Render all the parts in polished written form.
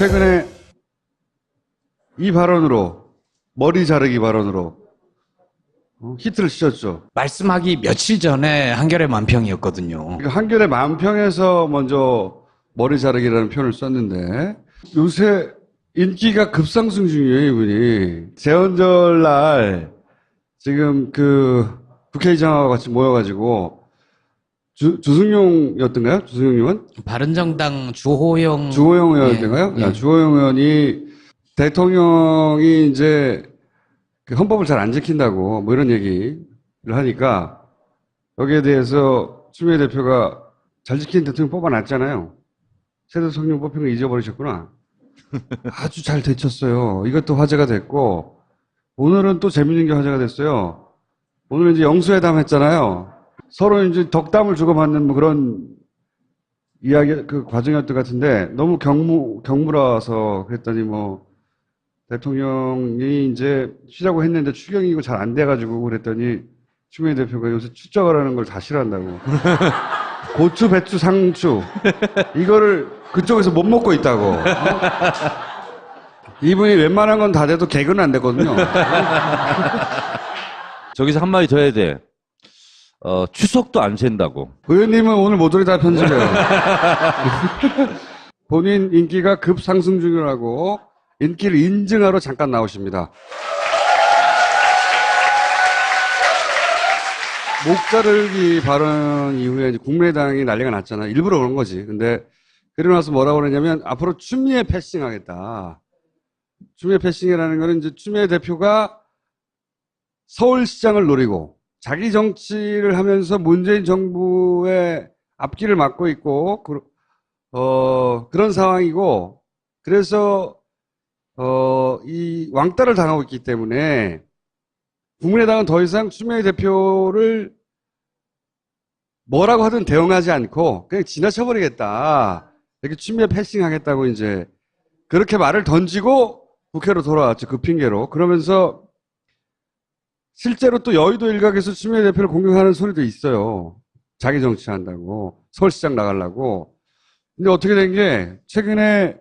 최근에 이 발언으로, 머리 자르기 발언으로 히트를 치셨죠. 말씀하기 며칠 전에 한겨레 만평이었거든요. 그러니까 한겨레 만평에서 먼저 머리 자르기라는 표현을 썼는데 요새 인기가 급상승 중이에요, 이분이. 재헌절 날 지금 국회의장하고 같이 모여가지고 주승용이었던가요? 주승용 의원? 바른정당 주호영 의원이었던가요? 예. 주호영 의원이 대통령이 이제 헌법을 잘 안 지킨다고 뭐 이런 얘기를 하니까 여기에 대해서 추미애 대표가 잘 지킨 대통령 뽑아놨잖아요. 새 대통령 뽑힌 거 잊어버리셨구나. 아주 잘 되쳤어요. 이것도 화제가 됐고 오늘은 또 재밌는 게 화제가 됐어요. 오늘 이제 영수회담 했잖아요. 서로 이제 덕담을 주고받는 뭐 그런 이야기, 과정이었던 것 같은데 너무 경무라서 그랬더니 뭐 대통령이 이제 쉬자고 했는데 추경이고 잘 안 돼가지고 그랬더니 추미애 대표가 요새 출장을 하는 걸 다 싫어한다고. 고추, 배추, 상추. 이거를 그쪽에서 못 먹고 있다고. 이분이 웬만한 건 다 돼도 개그는 안 되거든요. 저기서 한마디 더 해야 돼. 추석도 안 샌다고. 의원님은 오늘 모조리 다 편집해요. 본인 인기가 급상승 중이라고 인기를 인증하러 잠깐 나오십니다. 목 자르기 발언 이후에 이제 국민의당이 난리가 났잖아. 일부러 그런 거지. 근데 그러고 나서 뭐라고 그러냐면 앞으로 추미애 패싱하겠다. 추미애 패싱이라는 거는 이제 추미애 대표가 서울시장을 노리고 자기 정치를 하면서 문재인 정부의 앞길을 막고 있고 그런 상황이고 그래서 이 왕따를 당하고 있기 때문에 국민의당은 더 이상 추미애 대표를 뭐라고 하든 대응하지 않고 그냥 지나쳐버리겠다. 이렇게 추미애 패싱하겠다고 이제 그렇게 말을 던지고 국회로 돌아왔죠. 그 핑계로. 그러면서 실제로 또 여의도 일각에서 추미애 대표를 공격하는 소리도 있어요. 자기 정치한다고. 서울시장 나가려고. 근데 어떻게 된 게 최근에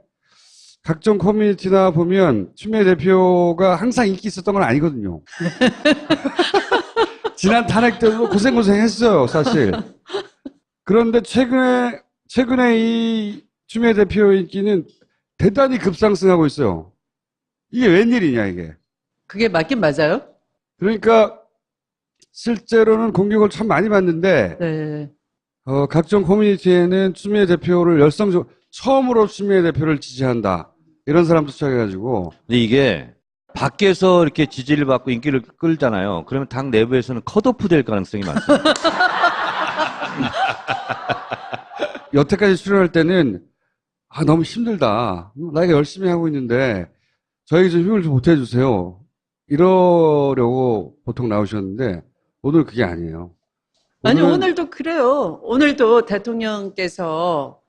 각종 커뮤니티나 보면 추미애 대표가 항상 인기 있었던 건 아니거든요. 지난 탄핵 때도 고생했어요, 사실. 그런데 최근에 이 추미애 대표 인기는 대단히 급상승하고 있어요. 이게 웬일이냐, 이게. 그게 맞긴 맞아요? 그러니까 실제로는 공격을 참 많이 받는데 네. 각종 커뮤니티에는 추미애 대표를 열성적으로 처음으로 추미애 대표를 지지한다. 이런 사람도 시작해가지고. 근데 이게 밖에서 이렇게 지지를 받고 인기를 끌잖아요. 그러면 당 내부에서는 컷오프 될 가능성이 많습니다. 여태까지 출연할 때는 너무 힘들다. 나이가 열심히 하고 있는데 저에게 좀 힘을 좀 보태주세요. 이러려고 보통 나오셨는데 오늘 그게 아니에요. 아니 오늘도 그래요. 오늘도 대통령께서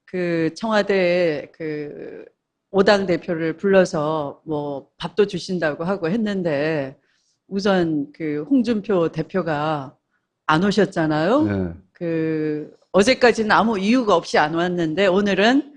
그 청와대 그 5당 대표를 불러서 뭐 밥도 주신다고 하고 했는데 우선 그 홍준표 대표가 안 오셨잖아요. 네. 그 어제까지는 아무 이유가 없이 안 왔는데 오늘은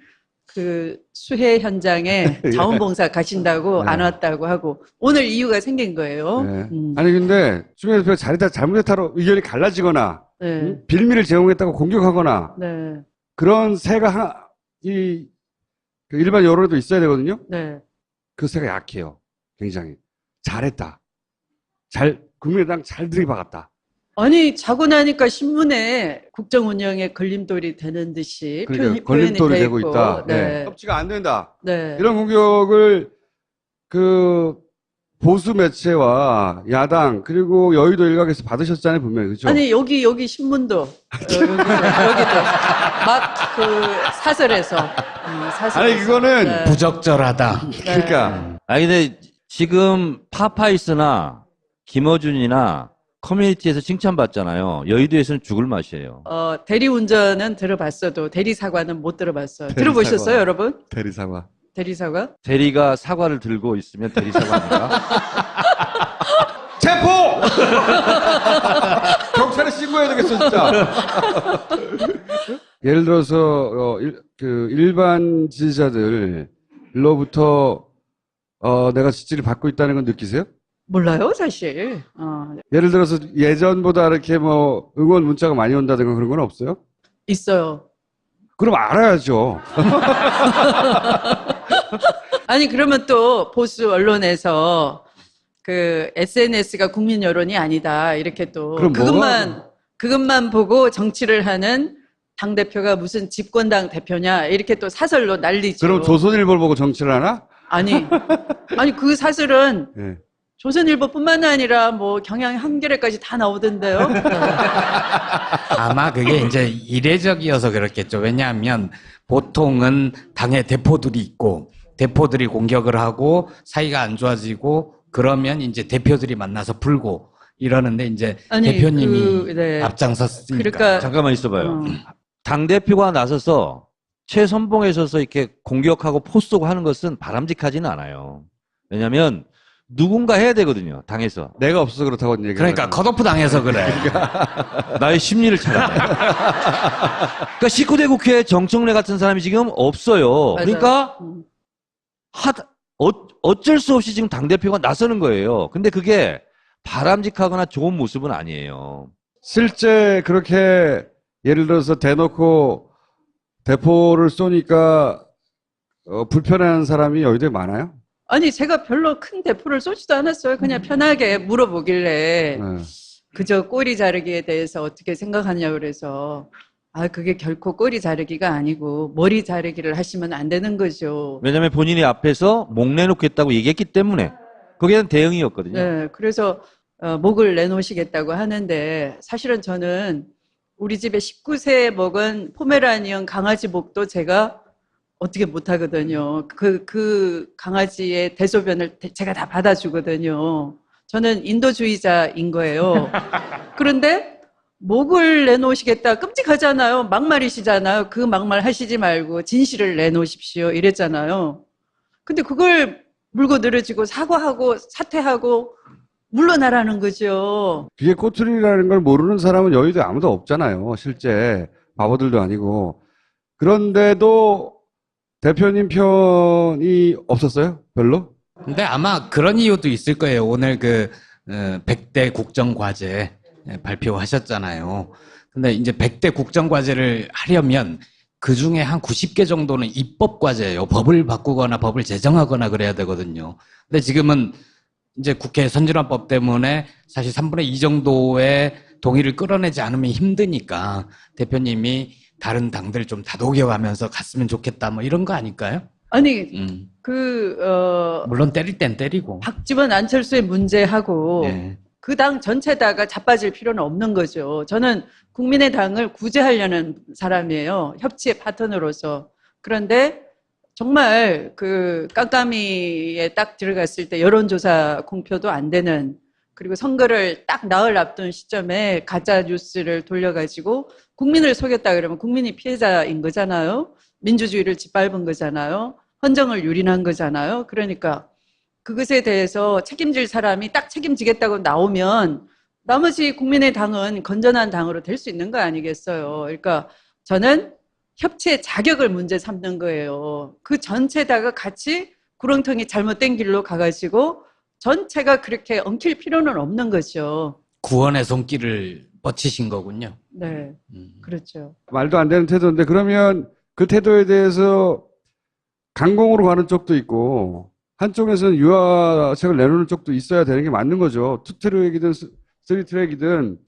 그 수해 현장에 자원봉사 가신다고 네. 안 왔다고 하고 오늘 이유가 생긴 거예요. 네. 아니 근데 추미애 대표가 잘못했다로 의견이 갈라지거나 네. 빌미를 제공했다고 공격하거나 네. 그런 새가 그 일반 여론에도 있어야 되거든요. 네. 그 새가 약해요. 굉장히. 잘했다. 국민의당 잘 들이박았다. 아니 자고 나니까 신문에 국정 운영에 걸림돌이 되는 듯이 그러니까 표현이 걸림돌이 돼 되고 있고. 있다. 네. 협치가 안 된다. 네. 이런 공격을 보수 매체와 야당 그리고 여의도 일각에서 받으셨잖아요, 분명히. 그죠? 아니 여기 신문도 여기도 막 그 사설에서 아니 이거는 네. 부적절하다. 그러니까 아니 근데 지금 파파이스나 김어준이나 커뮤니티에서 칭찬받잖아요. 여의도에서는 죽을 맛이에요. 대리운전은 들어봤어도 대리사과는 못 들어봤어요. 대리사과. 들어보셨어요, 여러분? 대리사과. 대리사과? 대리가 사과를 들고 있으면 대리사과입니까? 체포! 경찰에 신고해야 되겠어, 진짜. 예를 들어서, 일반 지지자들, 내가 지지를 받고 있다는 건 느끼세요? 몰라요, 사실. 예를 들어서 예전보다 이렇게 뭐 응원 문자가 많이 온다든가 그런 건 없어요? 있어요. 그럼 알아야죠. 아니, 그러면 또 보수 언론에서 그 SNS가 국민 여론이 아니다. 이렇게 또 그럼 그것만 보고 정치를 하는 당대표가 무슨 집권당 대표냐. 이렇게 또 사설로 난리죠. 그럼 조선일보를 보고 정치를 하나? 아니, 그 사설은 예. 조선일보뿐만 아니라 뭐 경향 한겨레까지 다 나오던데요. 아마 그게 이제 이례적이어서 그렇겠죠. 왜냐하면 보통은 당의 대표들이 있고 대표들이 공격을 하고 사이가 안 좋아지고 그러면 이제 대표들이 만나서 풀고 이러는데 이제 아니, 대표님이 네. 앞장섰으니까. 그러니까 잠깐만 있어봐요. 당대표가 나서서 최선봉에 서서 이렇게 공격하고 포쏘고 하는 것은 바람직하지는 않아요. 왜냐하면 누군가 해야 되거든요. 당에서. 내가 없어서 그렇다고 얘기해요. 그러니까 컷오프 당해서 그래. 나의 심리를 찾아내. 그러니까 19대 국회에 정청래 같은 사람이 지금 없어요. 맞아요. 그러니까 어쩔 수 없이 지금 당대표가 나서는 거예요. 근데 그게 바람직하거나 좋은 모습은 아니에요. 실제 그렇게 예를 들어서 대놓고 대포를 쏘니까 불편한 사람이 여의도에 많아요? 아니, 제가 별로 큰 대포를 쏘지도 않았어요. 그냥 편하게 물어보길래 네. 그저 꼬리 자르기에 대해서 어떻게 생각하냐 그래서 그게 결코 꼬리 자르기가 아니고 머리 자르기를 하시면 안 되는 거죠. 왜냐하면 본인이 앞에서 목 내놓겠다고 얘기했기 때문에 거기에 대한 대응이었거든요. 네, 그래서 목을 내놓으시겠다고 하는데 사실은 저는 우리 집에 19세 먹은 포메라니언 강아지 목도 제가 어떻게 못하거든요. 그 강아지의 대소변을 제가 다 받아주거든요. 저는 인도주의자인 거예요. 그런데 목을 내놓으시겠다. 끔찍하잖아요. 막말이시잖아요. 그 막말 하시지 말고 진실을 내놓으십시오. 이랬잖아요. 근데 그걸 물고 늘어지고 사과하고 사퇴하고 물러나라는 거죠. 그게 꼬투리라는 걸 모르는 사람은 여의도에 아무도 없잖아요. 실제 바보들도 아니고. 그런데도 대표님 편이 없었어요? 별로? 근데 아마 그런 이유도 있을 거예요. 오늘 100대 국정과제 발표하셨잖아요. 근데 이제 100대 국정과제를 하려면 그 중에 한 90개 정도는 입법과제예요. 법을 바꾸거나 법을 제정하거나 그래야 되거든요. 근데 지금은 이제 국회 선진화법 때문에 사실 3분의 2 정도의 동의를 끌어내지 않으면 힘드니까 대표님이 다른 당들 좀 다독여가면서 갔으면 좋겠다 뭐 이런 거 아닐까요? 아니, 물론 때릴 땐 때리고. 박지원 안철수의 문제하고 네. 그 당 전체다가 자빠질 필요는 없는 거죠. 저는 국민의당을 구제하려는 사람이에요. 협치의 파트너로서. 그런데 정말 그 깜깜이에 딱 들어갔을 때 여론조사 공표도 안 되는, 그리고 선거를 딱 나흘 앞둔 시점에 가짜 뉴스를 돌려가지고 국민을 속였다 그러면 국민이 피해자인 거잖아요. 민주주의를 짓밟은 거잖아요. 헌정을 유린한 거잖아요. 그러니까 그것에 대해서 책임질 사람이 딱 책임지겠다고 나오면 나머지 국민의당은 건전한 당으로 될 수 있는 거 아니겠어요. 그러니까 저는 협치의 자격을 문제 삼는 거예요. 그 전체다가 같이 구렁텅이 잘못된 길로 가가지고 전체가 그렇게 엉킬 필요는 없는 거죠. 구원의 손길을 뻗치신 거군요. 네, 그렇죠. 말도 안 되는 태도인데 그러면 그 태도에 대해서 강공으로 가는 쪽도 있고 한쪽에서는 유화책을 내놓는 쪽도 있어야 되는 게 맞는 거죠. 투트랙이든 쓰리트랙이든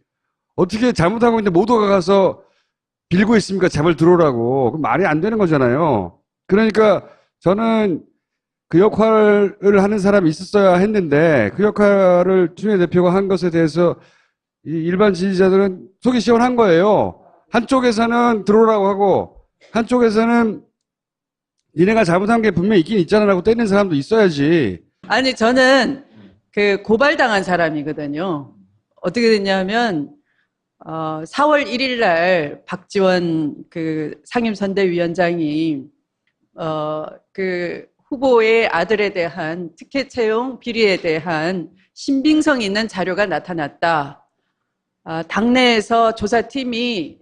어떻게 잘못하고 있는데 모두가 가서 빌고 있습니까? 제발 들어오라고. 그럼 말이 안 되는 거잖아요. 그러니까 저는 그 역할을 하는 사람이 있었어야 했는데 그 역할을 추미애 대표가 한 것에 대해서 이 일반 지지자들은 속이 시원한 거예요. 한쪽에서는 들어오라고 하고 한쪽에서는 니네가 잘못한 게 분명히 있긴 있잖아라고 때리는 사람도 있어야지. 아니, 저는 그 고발당한 사람이거든요. 어떻게 됐냐면 4월 1일 날 박지원 그 상임선대위원장이 그 후보의 아들에 대한 특혜 채용 비리에 대한 신빙성 있는 자료가 나타났다. 당내에서 조사팀이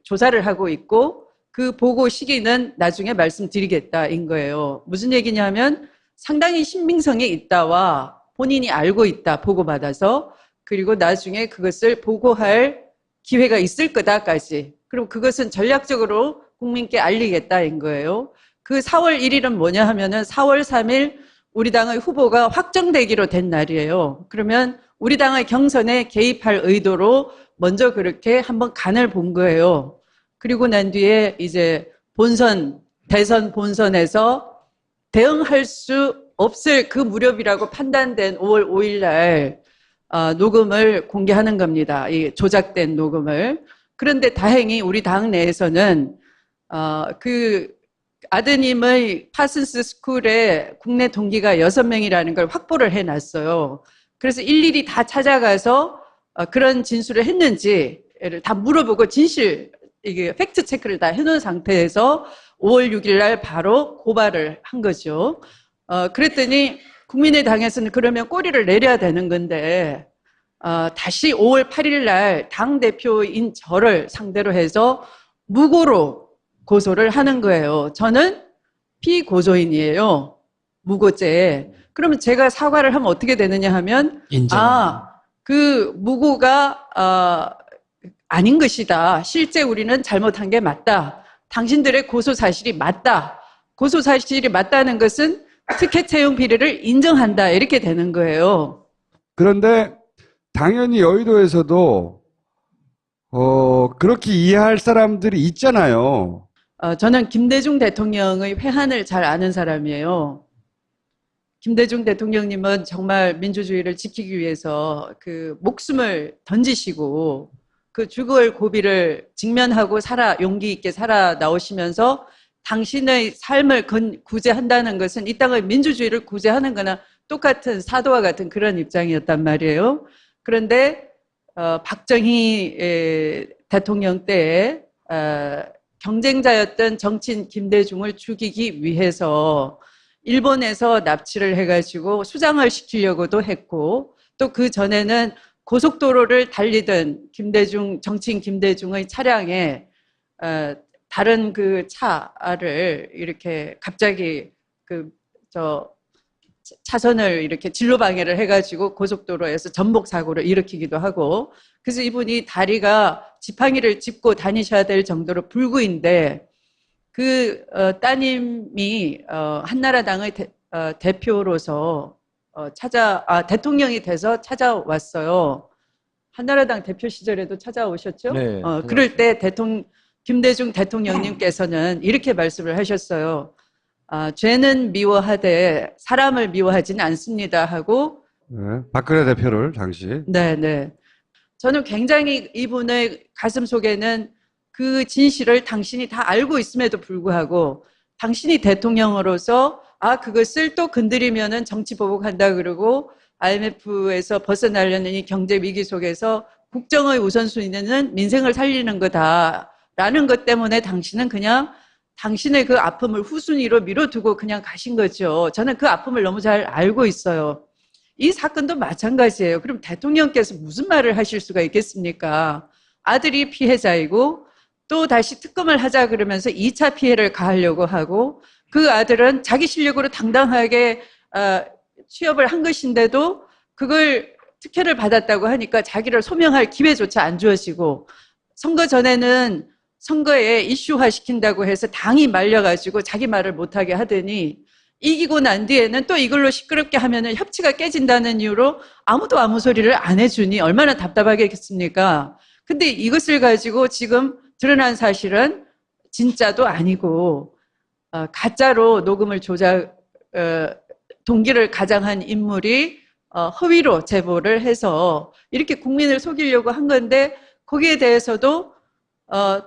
조사를 하고 있고 그 보고 시기는 나중에 말씀드리겠다인 거예요. 무슨 얘기냐면 상당히 신빙성이 있다와 본인이 알고 있다, 보고받아서. 그리고 나중에 그것을 보고할 기회가 있을 거다까지. 그리고 그것은 전략적으로 국민께 알리겠다인 거예요. 그 4월 1일은 뭐냐 하면은 4월 3일 우리 당의 후보가 확정되기로 된 날이에요. 그러면 우리 당의 경선에 개입할 의도로 먼저 그렇게 한번 간을 본 거예요. 그리고 난 뒤에 이제 대선 본선에서 대응할 수 없을 그 무렵이라고 판단된 5월 5일 날 녹음을 공개하는 겁니다. 이 조작된 녹음을. 그런데 다행히 우리 당 내에서는 그 아드님의 파슨스 스쿨에 국내 동기가 6명이라는 걸 확보를 해놨어요. 그래서 일일이 다 찾아가서 그런 진술을 했는지를 다 물어보고 이게 팩트 체크를 다 해놓은 상태에서 5월 6일 날 바로 고발을 한 거죠. 그랬더니 국민의당에서는 그러면 꼬리를 내려야 되는 건데 다시 5월 8일 날 당대표인 저를 상대로 해서 무고로 고소를 하는 거예요. 저는 피고소인이에요. 무고죄. 그러면 제가 사과를 하면 어떻게 되느냐 하면 그 무고가 아닌 것이다. 실제 우리는 잘못한 게 맞다. 당신들의 고소 사실이 맞다. 고소 사실이 맞다는 것은 특혜 채용 비리를 인정한다. 이렇게 되는 거예요. 그런데 당연히 여의도에서도 그렇게 이해할 사람들이 있잖아요. 저는 김대중 대통령의 회한을 잘 아는 사람이에요. 김대중 대통령님은 정말 민주주의를 지키기 위해서 그 목숨을 던지시고 그 죽을 고비를 직면하고 용기 있게 살아 나오시면서 당신의 삶을 구제한다는 것은 이 땅의 민주주의를 구제하는 거나 똑같은 사도와 같은 그런 입장이었단 말이에요. 그런데 박정희 대통령 때에 경쟁자였던 정치인 김대중을 죽이기 위해서 일본에서 납치를 해가지고 수장을 시키려고도 했고 또 그 전에는 고속도로를 달리던 정치인 김대중의 차량에 다른 그 차를 이렇게 갑자기 차선을 이렇게 진로 방해를 해가지고 고속도로에서 전복 사고를 일으키기도 하고 그래서 이분이 다리가 지팡이를 짚고 다니셔야 될 정도로 불구인데 그 따님이 한나라당의 대표로서 대통령이 돼서 찾아왔어요. 한나라당 대표 시절에도 찾아오셨죠? 네, 그럴 때 김대중 대통령님께서는 이렇게 말씀을 하셨어요. 죄는 미워하되 사람을 미워하지는 않습니다 하고 네, 박근혜 대표를 당시. 네. 저는 굉장히 이분의 가슴 속에는 그 진실을 당신이 다 알고 있음에도 불구하고 당신이 대통령으로서 그것을 또 건드리면은 정치 보복한다 그러고 IMF에서 벗어나려는 이 경제 위기 속에서 국정의 우선순위는 민생을 살리는 거다라는 것 때문에 당신은 그냥 당신의 그 아픔을 후순위로 밀어두고 그냥 가신 거죠. 저는 그 아픔을 너무 잘 알고 있어요. 이 사건도 마찬가지예요. 그럼 대통령께서 무슨 말을 하실 수가 있겠습니까? 아들이 피해자이고 또 다시 특검을 하자 그러면서 2차 피해를 가하려고 하고 그 아들은 자기 실력으로 당당하게 취업을 한 것인데도 그걸 특혜를 받았다고 하니까 자기를 소명할 기회조차 안 주어지고 선거 전에는 선거에 이슈화 시킨다고 해서 당이 말려가지고 자기 말을 못하게 하더니 이기고 난 뒤에는 또 이걸로 시끄럽게 하면은 협치가 깨진다는 이유로 아무도 아무 소리를 안 해주니 얼마나 답답하겠습니까? 근데 이것을 가지고 지금 드러난 사실은 진짜도 아니고 가짜로 녹음을 동기를 가장한 인물이 허위로 제보를 해서 이렇게 국민을 속이려고 한 건데 거기에 대해서도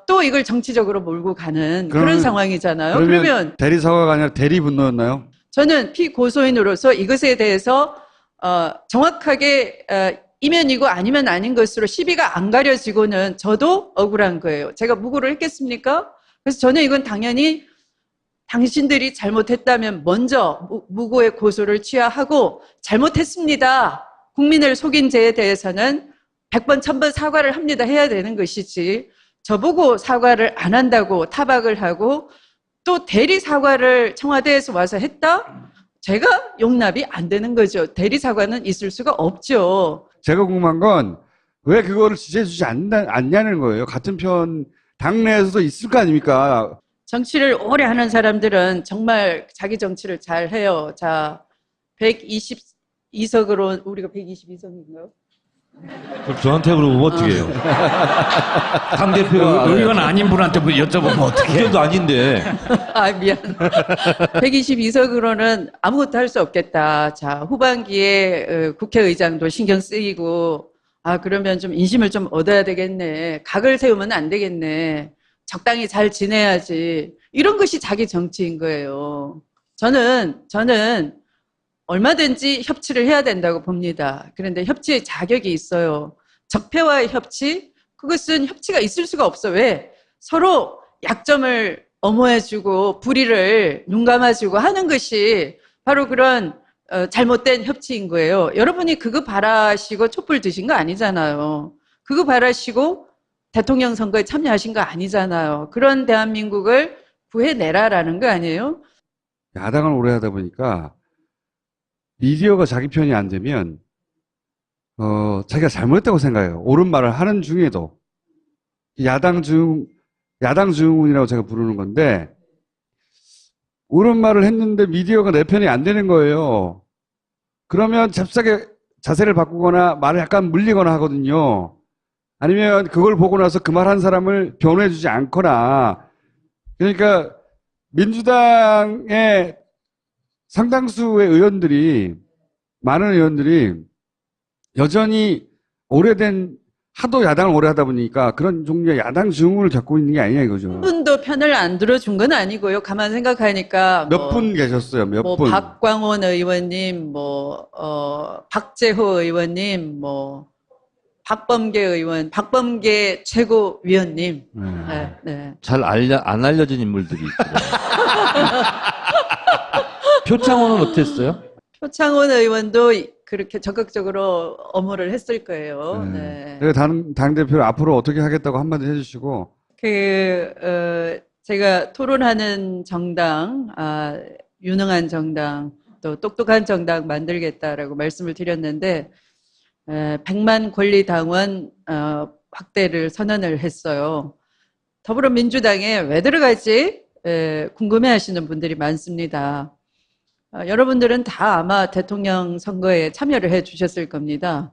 또 이걸 정치적으로 몰고 가는 그런 상황이잖아요. 그러면 대리사과가 아니라 대리분노였나요? 저는 피고소인으로서 이것에 대해서 정확하게 이면이고 아니면 아닌 것으로 시비가 안 가려지고는 저도 억울한 거예요. 제가 무고를 했겠습니까? 그래서 저는 이건 당연히 당신들이 잘못했다면 먼저 무고의 고소를 취하하고 잘못했습니다. 국민을 속인 죄에 대해서는 100번, 1000번 사과를 합니다. 해야 되는 것이지. 저보고 사과를 안 한다고 타박을 하고 또 대리 사과를 청와대에서 와서 했다? 제가 용납이 안 되는 거죠. 대리 사과는 있을 수가 없죠. 제가 궁금한 건 왜 그거를 지지해주지 않냐는 거예요. 같은 편 당내에서도 있을 거 아닙니까? 정치를 오래 하는 사람들은 정말 자기 정치를 잘 해요. 자, 122석으로, 우리가 122석인가요? 그럼 저한테 그러면 어떻게 해요? 당대표가 의원 아닌 분한테 여쭤보면 어떻게 해요? 의견도 아닌데. 아, 미안. 122석으로는 아무것도 할 수 없겠다. 자, 후반기에 국회의장도 신경 쓰이고, 아, 그러면 좀 인심을 좀 얻어야 되겠네. 각을 세우면 안 되겠네. 적당히 잘 지내야지. 이런 것이 자기 정치인 거예요. 저는 얼마든지 협치를 해야 된다고 봅니다. 그런데 협치의 자격이 있어요. 적폐와의 협치? 그것은 협치가 있을 수가 없어. 왜? 서로 약점을 엄호해주고 불의를 눈감아주고 하는 것이 바로 그런 잘못된 협치인 거예요. 여러분이 그거 바라시고 촛불 드신 거 아니잖아요. 그거 바라시고 대통령 선거에 참여하신 거 아니잖아요. 그런 대한민국을 구해내라라는 거 아니에요? 야당을 오래 하다 보니까 미디어가 자기 편이 안 되면 자기가 잘못했다고 생각해요. 옳은 말을 하는 중에도 야당 증후군이라고 제가 부르는 건데 옳은 말을 했는데 미디어가 내 편이 안 되는 거예요. 그러면 잽싸게 자세를 바꾸거나 말을 약간 물리거나 하거든요. 아니면 그걸 보고 나서 그 말 한 사람을 변호해주지 않거나. 그러니까 민주당의 상당수의 많은 의원들이 여전히 하도 야당을 오래 하다 보니까 그런 종류의 야당 증후군을 겪고 있는 게 아니냐 이거죠. 한 분도 편을 안 들어준 건 아니고요. 가만 생각하니까 몇 분 계셨어요, 몇 분. 박광원 의원님, 박재호 의원님, 박범계 의원, 박범계 최고위원님. 네, 네. 잘 안 알려진 인물들이 있거든요. 표창원은 어땠어요? 표창원 의원도 그렇게 적극적으로 업무를 했을 거예요. 네. 당대표 앞으로 어떻게 하겠다고 한마디 해주시고. 제가 토론하는 정당, 유능한 정당, 또 똑똑한 정당 만들겠다라고 말씀을 드렸는데, 100만 권리당원 확대를 선언을 했어요. 더불어민주당에 왜 들어갈지 궁금해하시는 분들이 많습니다. 여러분들은 다 아마 대통령 선거에 참여를 해 주셨을 겁니다.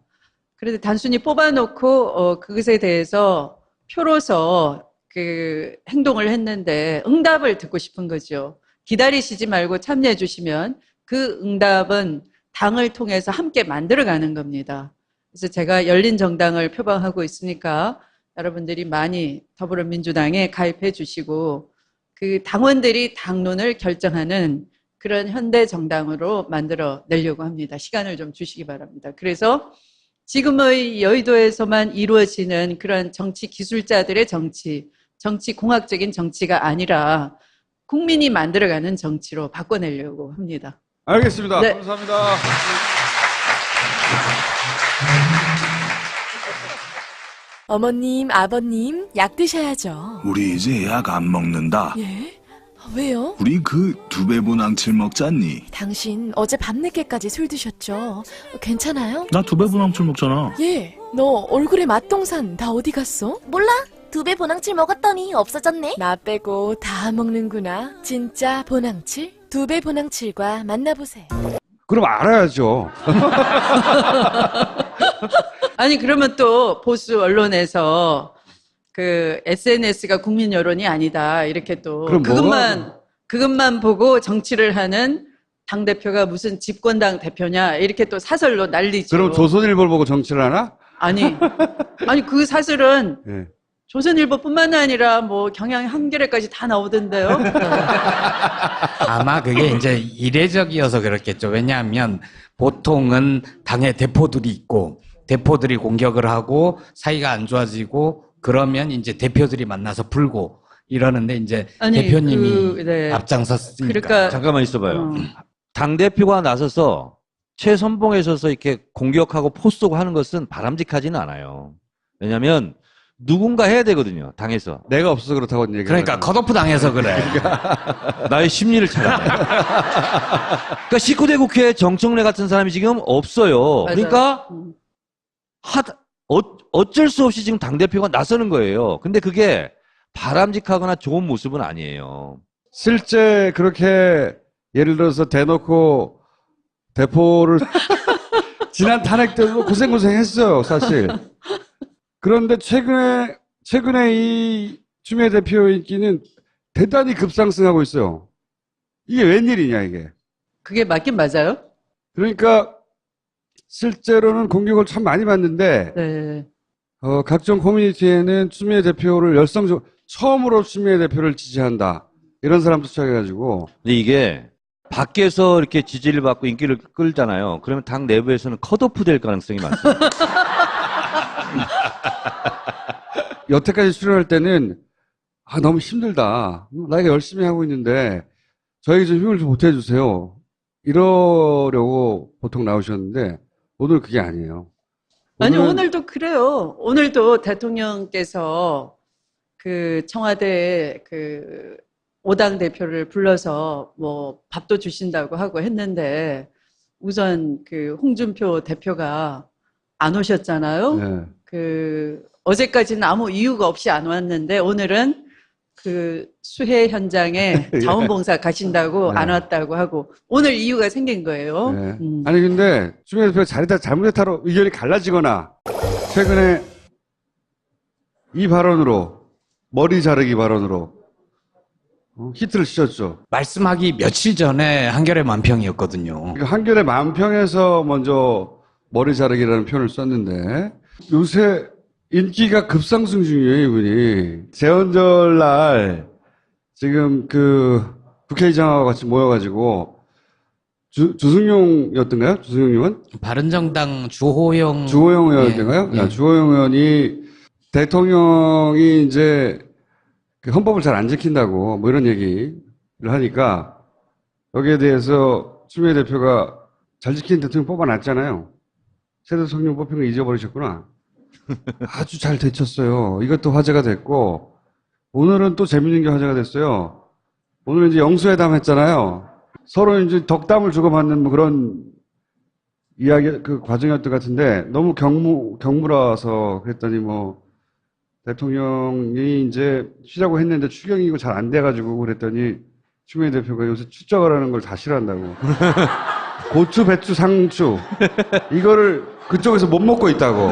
그런데 단순히 뽑아놓고 그것에 대해서 표로서 행동을 했는데 응답을 듣고 싶은 거죠. 기다리시지 말고 참여해 주시면 그 응답은 당을 통해서 함께 만들어가는 겁니다. 그래서 제가 열린 정당을 표방하고 있으니까 여러분들이 많이 더불어민주당에 가입해 주시고 그 당원들이 당론을 결정하는 그런 현대 정당으로 만들어 내려고 합니다. 시간을 좀 주시기 바랍니다. 그래서 지금의 여의도에서만 이루어지는 그런 정치 기술자들의 정치 공학적인 정치가 아니라 국민이 만들어가는 정치로 바꿔내려고 합니다. 알겠습니다. 네. 감사합니다. 어머님, 아버님, 약 드셔야죠. 우리 이제 약 안 먹는다. 예? 왜요? 우리 그 두배분황칠 먹잖니. 당신 어제 밤늦게까지 술 드셨죠? 괜찮아요? 나 두배분황칠 먹잖아. 예. 너 얼굴에 맛동산 다 어디 갔어? 몰라? 2배 보낭칠 먹었더니 없어졌네. 나 빼고 다 먹는구나. 진짜 보낭칠? 2배 보낭칠과 만나보세요. 그럼 알아야죠. 아니 그러면 또 보수 언론에서 SNS가 국민 여론이 아니다 이렇게 또 그럼 그것만 보고 정치를 하는 당 대표가 무슨 집권당 대표냐 이렇게 또 사설로 난리죠. 그럼 조선일보를 보고 정치를 하나? 아니 그 사설은 예. 조선일보뿐만 아니라 경향 한겨레까지 다 나오던데요. 아마 그게 이제 이례적이어서 그렇겠죠. 왜냐하면 보통은 당의 대표들이 있고 대표들이 공격을 하고 사이가 안 좋아지고 그러면 이제 대표들이 만나서 풀고 이러는데 이제 아니, 대표님이 네. 앞장섰으니까. 그러니까 잠깐만 있어봐요. 당대표가 나서서 최선봉에 서서 이렇게 공격하고 포 쏘고 하는 것은 바람직하지는 않아요. 왜냐하면 누군가 해야 되거든요. 당에서. 내가 없어서 그렇다고 얘기. 그러니까 컷오프 당해서 그래. 나의 심리를 찾아내. 그러니까 19대 국회에 정청래 같은 사람이 지금 없어요. 맞아요. 그러니까 음. 어쩔 수 없이 지금 당대표가 나서는 거예요. 근데 그게 바람직하거나 좋은 모습은 아니에요. 실제 그렇게 예를 들어서 대놓고 대포를 지난 탄핵 때도 고생했어요, 사실. 그런데 최근에 이 추미애 대표 인기는 대단히 급상승하고 있어요. 이게 웬일이냐, 이게. 그게 맞긴 맞아요. 그러니까 실제로는 공격을 참 많이 받는데 네. 각종 커뮤니티에는 추미애 대표를 열성적으로 처음으로 추미애 대표를 지지한다. 이런 사람도 시작해가지고. 근데 이게 밖에서 이렇게 지지를 받고 인기를 끌잖아요. 그러면 당 내부에서는 컷오프 될 가능성이 많습니다. 여태까지 출연할 때는 너무 힘들다. 나이가 열심히 하고 있는데 저에게 좀 힘을 좀 보태주세요. 이러려고 보통 나오셨는데 오늘 그게 아니에요. 아니, 오늘은 오늘도 그래요. 오늘도 대통령께서 그 청와대 그 5당 대표를 불러서 뭐 밥도 주신다고 하고 했는데 우선 그 홍준표 대표가 안 오셨잖아요. 네. 그 어제까지는 아무 이유가 없이 안 왔는데 오늘은 그 수해 현장에 자원봉사 가신다고 네. 안 왔다고 하고 오늘 이유가 생긴 거예요. 네. 아니 근데 추미애 대표가 잘했다 잘못했다로 의견이 갈라지거나 최근에 이 발언으로 머리 자르기 발언으로 히트를 치셨죠. 말씀하기 며칠 전에 한겨레 만평이었거든요. 그러니까 한겨레 만평에서 먼저 머리 자르기라는 표현을 썼는데 요새 인기가 급상승 중이에요, 이분이. 재헌절 날 지금 그 국회의장하고 같이 모여가지고 주승용이었던가요? 주승용 의원? 바른정당 주호영 의원인가요? 예. 주호영 의원이 대통령이 이제 그 헌법을 잘 안 지킨다고 뭐 이런 얘기를 하니까 여기에 대해서 추미애 대표가 잘 지키는 대통령 뽑아놨잖아요. 새 대통령 뽑힌 거 잊어버리셨구나. 아주 잘 되쳤어요. 이것도 화제가 됐고 오늘은 또 재밌는 게 화제가 됐어요. 오늘 이제 영수회담 했잖아요. 서로 이제 덕담을 주고받는 뭐 그런 이야기 그 과정이었던 것 같은데 너무 경무라서 그랬더니 뭐 대통령이 이제 쉬자고 했는데 추경이고 잘 안 돼가지고 그랬더니 추미애 대표가 요새 추적을 하는 걸 다 싫어한다고. 고추, 배추, 상추 이거를 그쪽에서 못 먹고 있다고.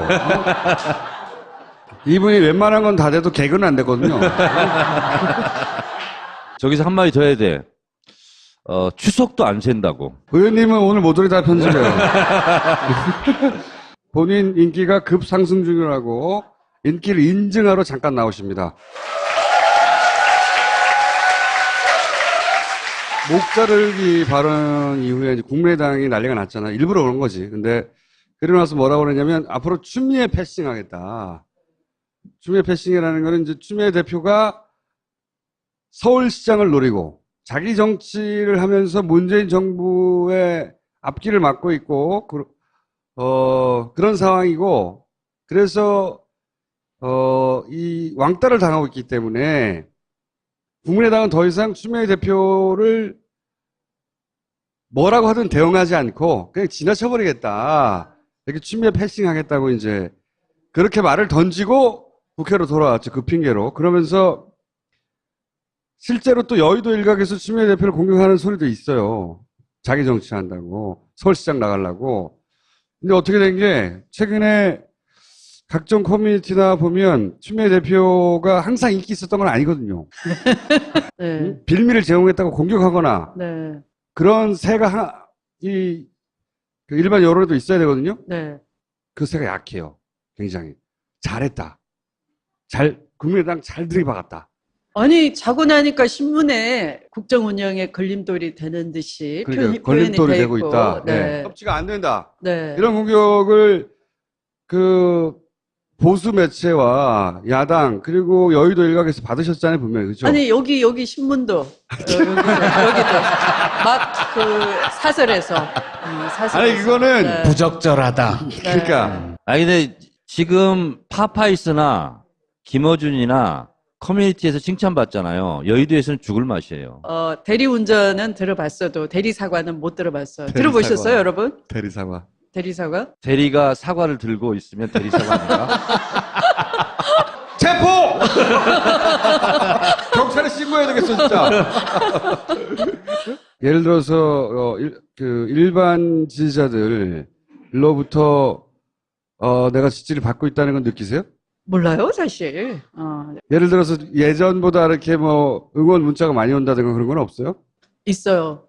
이분이 웬만한 건 다 돼도 개그는 안 되거든요. 저기서 한마디 더 해야 돼. 추석도 안 샌다고. 의원님은 오늘 모조리 다 편집해요. 본인 인기가 급상승 중이라고 인기를 인증하러 잠깐 나오십니다. 목 자르기 발언 이후에 이제 국민의당이 난리가 났잖아. 일부러 그런 거지. 근데 그러고 나서 뭐라고 그러냐면 앞으로 추미애 패싱 하겠다. 추미애 패싱이라는 거는 이제 추미애 대표가 서울시장을 노리고 자기 정치를 하면서 문재인 정부의 앞길을 막고 있고 그런 상황이고 그래서 이 왕따를 당하고 있기 때문에 국민의당은 더 이상 추미애 대표를 뭐라고 하든 대응하지 않고 그냥 지나쳐버리겠다. 이렇게 추미애 패싱하겠다고 이제 그렇게 말을 던지고 국회로 돌아왔죠. 그 핑계로. 그러면서 실제로 또 여의도 일각에서 추미애 대표를 공격하는 소리도 있어요. 자기 정치한다고. 서울시장 나가려고. 근데 어떻게 된 게 최근에 각종 커뮤니티나 보면 추미애 대표가 항상 인기 있었던 건 아니거든요. 네. 빌미를 제공했다고 공격하거나 네. 그런 새가 그 일반 여론에도 있어야 되거든요. 네. 그 새가 약해요. 굉장히. 잘했다. 국민의당 잘 들이박았다. 아니, 자고 나니까 신문에 국정 운영에 걸림돌이 되는 듯이 그러니까 표현이 걸림돌이 돼 되고 있고. 있다. 네. 협치가 안 된다. 네. 이런 공격을 보수 매체와 야당 그리고 여의도 일각에서 받으셨잖아요, 분명히. 그렇죠? 아니, 여기 신문도 여기도 막 그 사설에서 아니 그거는 네. 부적절하다. 그러니까 아니 근데 지금 파파이스나 김어준이나 커뮤니티에서 칭찬받잖아요. 여의도에서는 죽을 맛이에요. 대리운전은 들어봤어도 대리사과는 못 들어봤어요. 대리사과. 들어보셨어요, 여러분? 대리사과. 대리사과? 대리가 사과를 들고 있으면 대리사과입니까? 체포! 경찰에 신고해야 되겠어, 진짜. 예를 들어서, 일반 지지자들로부터, 내가 지지를 받고 있다는 건 느끼세요? 몰라요, 사실. 예를 들어서 예전보다 이렇게 뭐 응원 문자가 많이 온다든가 그런 건 없어요? 있어요.